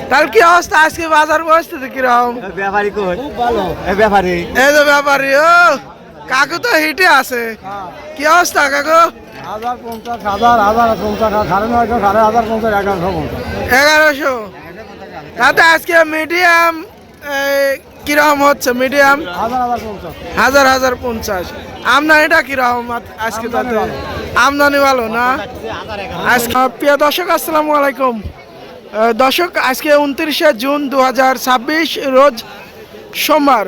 তাহলে কি অবস্থা আজকে বাজার পরিস্থিতি কিরকম? ব্যাপারী কই? খুব ভালো। ব্যাপারী এই তো ব্যাপারী ও কাকু তো হিটে আছে। কি অবস্থা কাকু? 1050 1050 950 1100 তাতে আজকে মিডিয়াম কিরকম হচ্ছে? মিডিয়াম 1050 আমদানিটা কিরকম আজকে? তাতে আমদানি ভালো না আজকে? প্রিয় দর্শক আসসালামু আলাইকুম। দর্শক আজকে 29শে জুন 2026 রোজ সোমবার।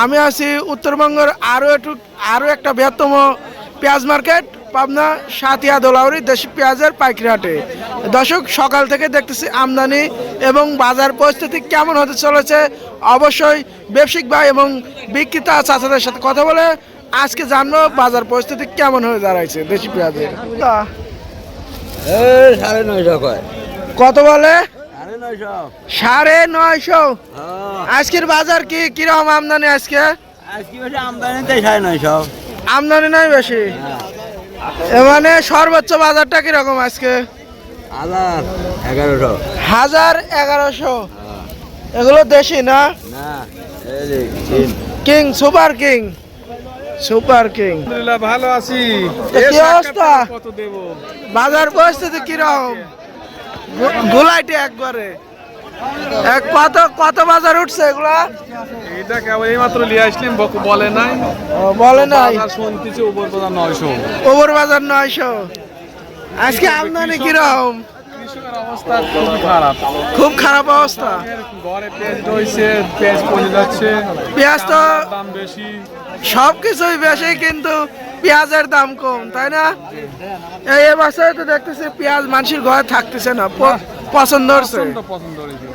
আমি আছি উত্তরবঙ্গের আরও একটা বৃহত্তম পেঁয়াজ মার্কেট পাবনা সাতিয়া দোলাউরি দেশি পেঁয়াজের পাইকারি হাটে। দর্শক সকাল থেকে দেখতেছি আমদানি এবং বাজার পরিস্থিতি কেমন হতে চলেছে। অবশ্যই ব্যবসায়িক ভাই এবং বিক্রেতা চাচাদের সাথে কথা বলে আজকে জানবো বাজার পরিস্থিতি কেমন হয়ে দাঁড়াইছে দেশি পেঁয়াজের। 950 কত বলে? 950 950। আজকের বাজার কিরকম আমদানি আজকে? আজকে বেশি আমদানিতে 950 আমদানি নাই বেশি। মানে সর্বোচ্চ বাজারটা কিরকম আজকে? 1100 1100। এগুলো দেশি না? না কিং সুপার কিং আলহামদুলিল্লাহ ভালো আছি। কি অবস্থা? কত দেব? বাজার পরিস্থিতি কিরকম? গোলাইটে একবারে কত বাজার উঠছে এগুলা? এইটা কেবল এইমাত্র নিয়ে আসলাম, বলে নাই। বলে নাই। বাজার শুনতেছি উপর বাজার 900। ওপর বাজার 900। আজকে আমদানি কিরকম? কৃষকের অবস্থা খুব খারাপ। খুব খারাপ অবস্থা। ঘরে পেঁয়াজ রয়েছে, পেঁয়াজ পড়ে যাচ্ছে, পেঁয়াজ তো দাম বেশি। সবকিছুই বেশি কিন্তু পেঁয়াজের দাম কম, তাই না? এই বছরে তো দেখতেছি পেঁয়াজ মানুষের ঘরে থাকতেছে না, পছন্দ হচ্ছে। পছন্দ হয়েছে।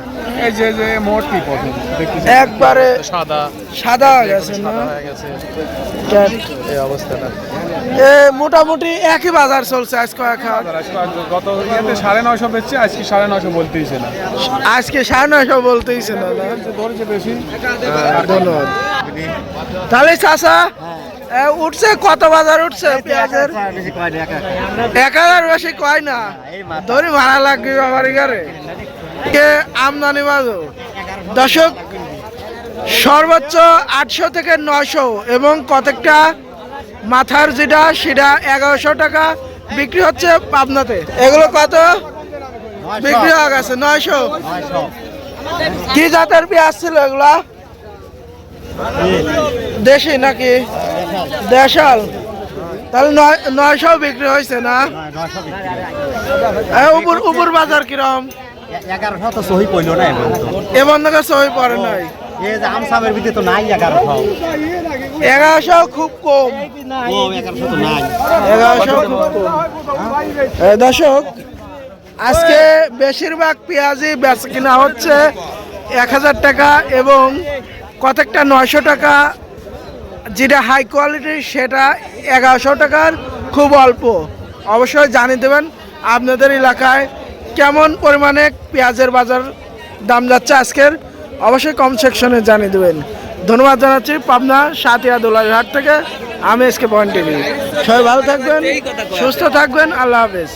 এই যে মোটটি পছন্দ দেখতেছি একবারে সাদা হয়ে গেছে না? হয়ে গেছে এই অবস্থাটা। মোটামুটি একই বাজার চলছে আজ কয়েক হাট। গত ইয়েতে 950 বেচছে, আজকে 950 বলতেইছে না। আজকে 950 বলতেইছে না। ধরেছে বেশি। ধন্যবাদ। তাহলে চাচা উঠছে কত বাজার উঠছে পেঁয়াজের? 1000 বেশি কয় না, ধরি ভাড়া লাগবে বাবারি গারে আমদানি বাজো। দর্শক সর্বোচ্চ 800 থেকে 900 এবং কতটা মাথার যেটা সেটা 1100 টাকা বিক্রি হচ্ছে পাবনাতে। এগুলো কত বিক্রি হয়ে গেছে? 900। কি জাতের পেঁয়াজ ছিল এগুলা? দেশি নাকি দেশাল? তাহলে 900 বিক্রি হয়েছে না? উপর বাজার কিরম? 1100 তো সহি পড়লো না এ বন্ধকে সহি পড়ে নাই। এই যে আমসামের ভিতরে তো নাই 1100। 1100 খুব কম। 1100 তো নাই। 1100 খুব কম। দর্শক আজকে বেশিরভাগ পেঁয়াজই বেচা কিনা হচ্ছে 1000 টাকা এবং কতটা 900 টাকা। যেটা হাই কোয়ালিটির সেটা 1100 টাকার খুব অল্প। অবশ্যই জানিয়ে দেবেন আপনাদের এলাকায় কেমন পরিমাণে পেঁয়াজের বাজার দাম যাচ্ছে আজকের। অবশ্যই কমেন্ট সেকশনে জানিয়ে দেবেন। ধন্যবাদ জানাচ্ছি পাবনা সাতিয়া দোলারি হাট থেকে। আমি এসকে পয়েন্ট টিভি। সবাই ভালো থাকবেন, সুস্থ থাকবেন। আল্লাহ হাফেজ।